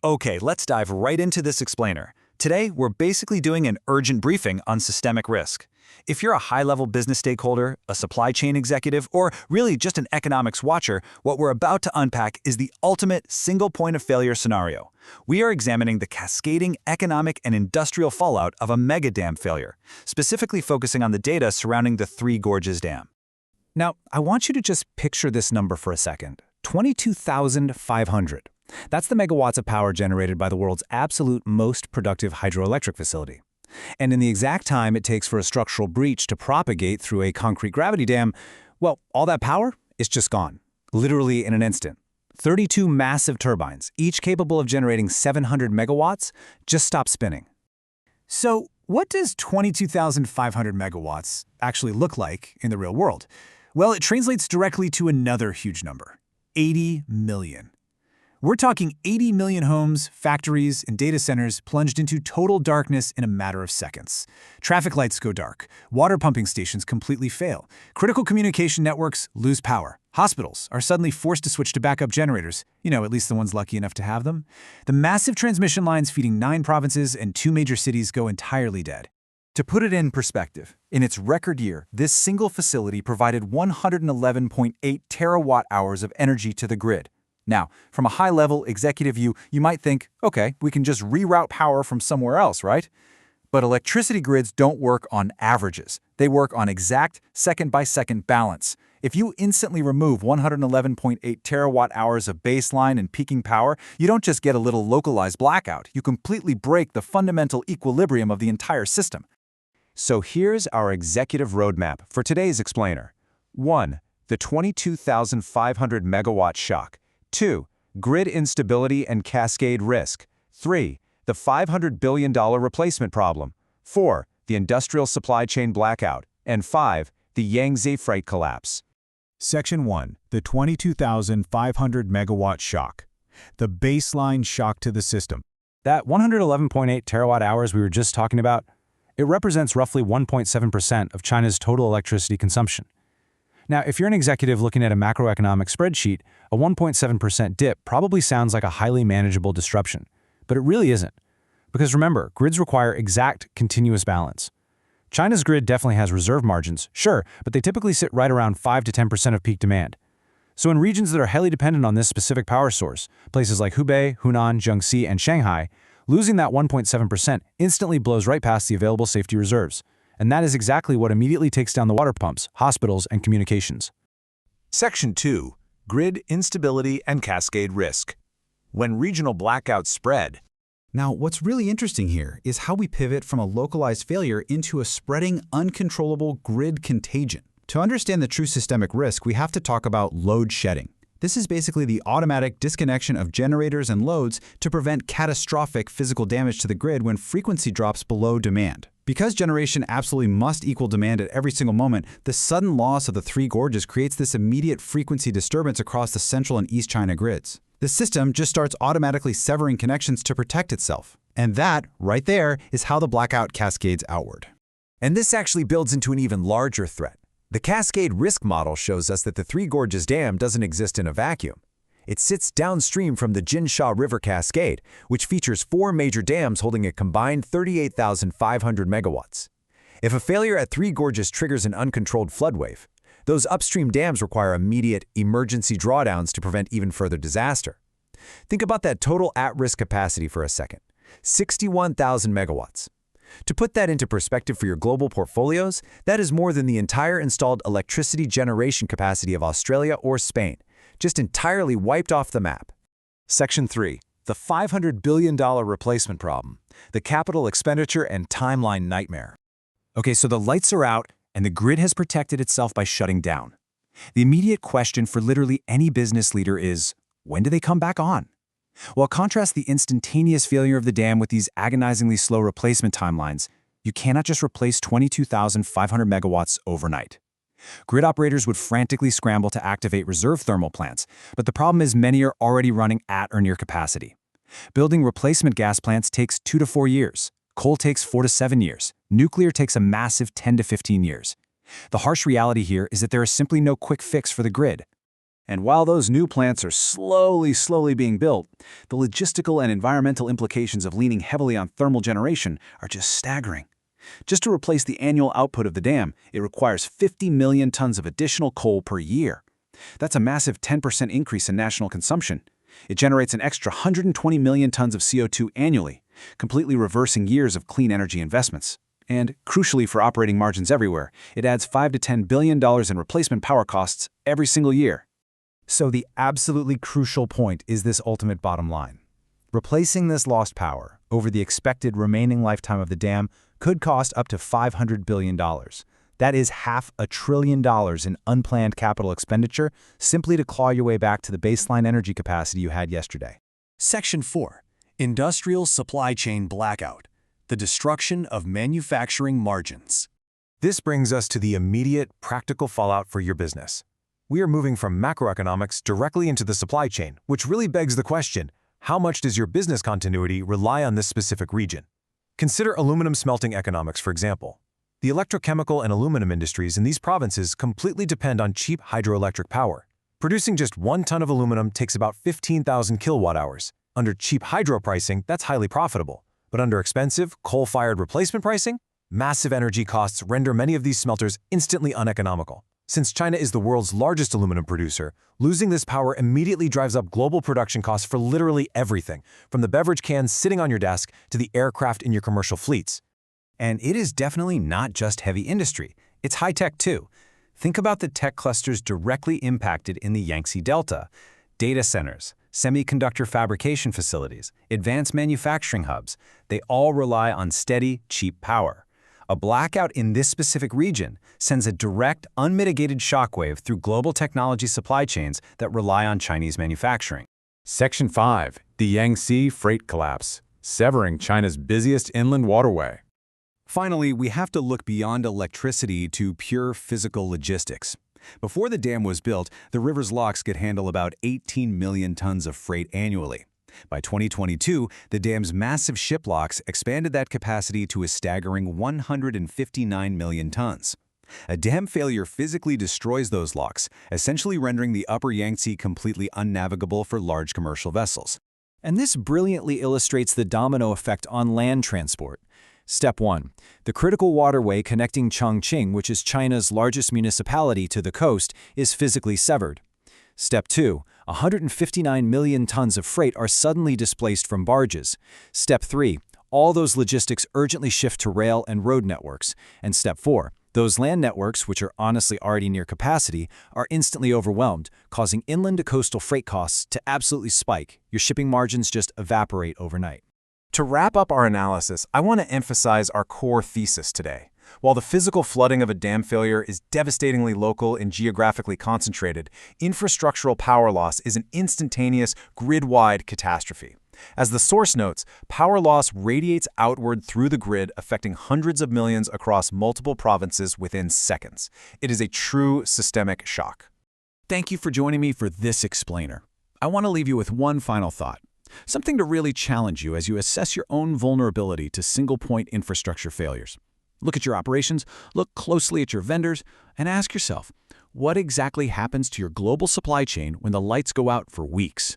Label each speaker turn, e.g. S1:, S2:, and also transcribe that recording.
S1: Okay, let's dive right into this explainer. Today, we're basically doing an urgent briefing on systemic risk. If you're a high-level business stakeholder, a supply chain executive, or really just an economics watcher, what we're about to unpack is the ultimate single point of failure scenario. We are examining the cascading economic and industrial fallout of a mega dam failure, specifically focusing on the data surrounding the Three Gorges Dam. Now, I want you to just picture this number for a second. 22,500. That's the megawatts of power generated by the world's absolute most productive hydroelectric facility. And in the exact time it takes for a structural breach to propagate through a concrete gravity dam, well, all that power is just gone, literally in an instant. 32 massive turbines, each capable of generating 700 megawatts, just stop spinning. So, what does 22,500 megawatts actually look like in the real world? Well, it translates directly to another huge number, 80 million. We're talking 80 million homes, factories, and data centers plunged into total darkness in a matter of seconds. Traffic lights go dark. Water pumping stations completely fail. Critical communication networks lose power. Hospitals are suddenly forced to switch to backup generators, at least the ones lucky enough to have them. The massive transmission lines feeding 9 provinces and 2 major cities go entirely dead. To put it in perspective, in its record year, this single facility provided 111.8 terawatt-hours of energy to the grid. Now, from a high-level executive view, you might think, okay, we can just reroute power from somewhere else, right? But electricity grids don't work on averages. They work on exact second-by-second balance. If you instantly remove 111.8 terawatt-hours of baseline and peaking power, you don't just get a little localized blackout. You completely break the fundamental equilibrium of the entire system. So here's our executive roadmap for today's explainer. 1. The 22,500 megawatt shock. 2. Grid instability and cascade risk. 3. The $500 billion replacement problem. 4. The industrial supply chain blackout. And 5. The Yangtze freight collapse.
S2: Section 1. The 22,500 megawatt shock. The baseline shock to the system.
S3: That 111.8 terawatt-hours we were just talking about, it represents roughly 1.7% of China's total electricity consumption. Now, if you're an executive looking at a macroeconomic spreadsheet, a 1.7% dip probably sounds like a highly manageable disruption, but it really isn't. Because remember, grids require exact, continuous balance. China's grid definitely has reserve margins, sure, but they typically sit right around 5 to 10% of peak demand. So in regions that are highly dependent on this specific power source, places like Hubei, Hunan, Jiangxi, and Shanghai, losing that 1.7% instantly blows right past the available safety reserves. And that is exactly what immediately takes down the water pumps, hospitals, and communications.
S4: Section 2. Grid instability and cascade risk. When regional blackouts spread.
S1: Now, what's really interesting here is how we pivot from a localized failure into a spreading, uncontrollable grid contagion. To understand the true systemic risk, we have to talk about load shedding. This is basically the automatic disconnection of generators and loads to prevent catastrophic physical damage to the grid when frequency drops below demand. Because generation absolutely must equal demand at every single moment, the sudden loss of the Three Gorges creates this immediate frequency disturbance across the central and East China grids. The system just starts automatically severing connections to protect itself. And that, right there, is how the blackout cascades outward.
S4: And this actually builds into an even larger threat. The cascade risk model shows us that the Three Gorges Dam doesn't exist in a vacuum. It sits downstream from the Jinsha River Cascade, which features 4 major dams holding a combined 38,500 megawatts. If a failure at Three Gorges triggers an uncontrolled flood wave, those upstream dams require immediate emergency drawdowns to prevent even further disaster. Think about that total at-risk capacity for a second, 61,000 megawatts. To put that into perspective for your global portfolios, that is more than the entire installed electricity generation capacity of Australia or Spain, just entirely wiped off the map.
S3: Section 3. The $500 billion replacement problem. The capital expenditure and timeline nightmare.
S1: Okay, so the lights are out, and the grid has protected itself by shutting down. The immediate question for literally any business leader is, when do they come back on? Well, contrast the instantaneous failure of the dam with these agonizingly slow replacement timelines. You cannot just replace 22,500 megawatts overnight. Grid operators would frantically scramble to activate reserve thermal plants, but the problem is many are already running at or near capacity. Building replacement gas plants takes 2 to 4 years. Coal takes 4 to 7 years. Nuclear takes a massive 10 to 15 years. The harsh reality here is that there is simply no quick fix for the grid. And while those new plants are slowly being built, the logistical and environmental implications of leaning heavily on thermal generation are just staggering. Just to replace the annual output of the dam, it requires 50 million tons of additional coal per year. That's a massive 10% increase in national consumption. It generates an extra 120 million tons of CO2 annually, completely reversing years of clean energy investments. And, crucially for operating margins everywhere, it adds $5 to $10 billion in replacement power costs every single year.
S2: So the absolutely crucial point is this ultimate bottom line. Replacing this lost power over the expected remaining lifetime of the dam could cost up to $500 billion. That is $500 billion in unplanned capital expenditure simply to claw your way back to the baseline energy capacity you had yesterday.
S5: Section 4. Industrial Supply Chain Blackout. The destruction of manufacturing margins.
S4: This brings us to the immediate, practical fallout for your business. We are moving from macroeconomics directly into the supply chain, which really begs the question, how much does your business continuity rely on this specific region? Consider aluminum smelting economics, for example. The electrochemical and aluminum industries in these provinces completely depend on cheap hydroelectric power. Producing just 1 ton of aluminum takes about 15,000 kilowatt-hours. Under cheap hydro pricing, that's highly profitable. But under expensive, coal-fired replacement pricing, massive energy costs render many of these smelters instantly uneconomical. Since China is the world's largest aluminum producer, losing this power immediately drives up global production costs for literally everything, from the beverage cans sitting on your desk to the aircraft in your commercial fleets.
S1: And it is definitely not just heavy industry. It's high-tech too. Think about the tech clusters directly impacted in the Yangtze Delta. Data centers, semiconductor fabrication facilities, advanced manufacturing hubs, they all rely on steady, cheap power. A blackout in this specific region sends a direct, unmitigated shockwave through global technology supply chains that rely on Chinese manufacturing.
S6: Section 5. The Yangtze Freight Collapse, severing China's busiest inland waterway.
S1: Finally, we have to look beyond electricity to pure physical logistics. Before the dam was built, the river's locks could handle about 18 million tons of freight annually. By 2022, the dam's massive ship locks expanded that capacity to a staggering 159 million tons. A dam failure physically destroys those locks, essentially rendering the upper Yangtze completely unnavigable for large commercial vessels. And this brilliantly illustrates the domino effect on land transport. Step 1. The critical waterway connecting Chongqing, which is China's largest municipality, to the coast, is physically severed. Step 2. 159 million tons of freight are suddenly displaced from barges. Step 3. All those logistics urgently shift to rail and road networks. And Step 4. Those land networks, which are honestly already near capacity, are instantly overwhelmed, causing inland to coastal freight costs to absolutely spike. Your shipping margins just evaporate overnight.
S6: To wrap up our analysis, I want to emphasize our core thesis today. While the physical flooding of a dam failure is devastatingly local and geographically concentrated, infrastructural power loss is an instantaneous, grid-wide catastrophe. As the source notes, power loss radiates outward through the grid, affecting hundreds of millions across multiple provinces within seconds. It is a true systemic shock.
S1: Thank you for joining me for this explainer. I want to leave you with one final thought. Something to really challenge you as you assess your own vulnerability to single-point infrastructure failures. Look at your operations, look closely at your vendors, and ask yourself, what exactly happens to your global supply chain when the lights go out for weeks?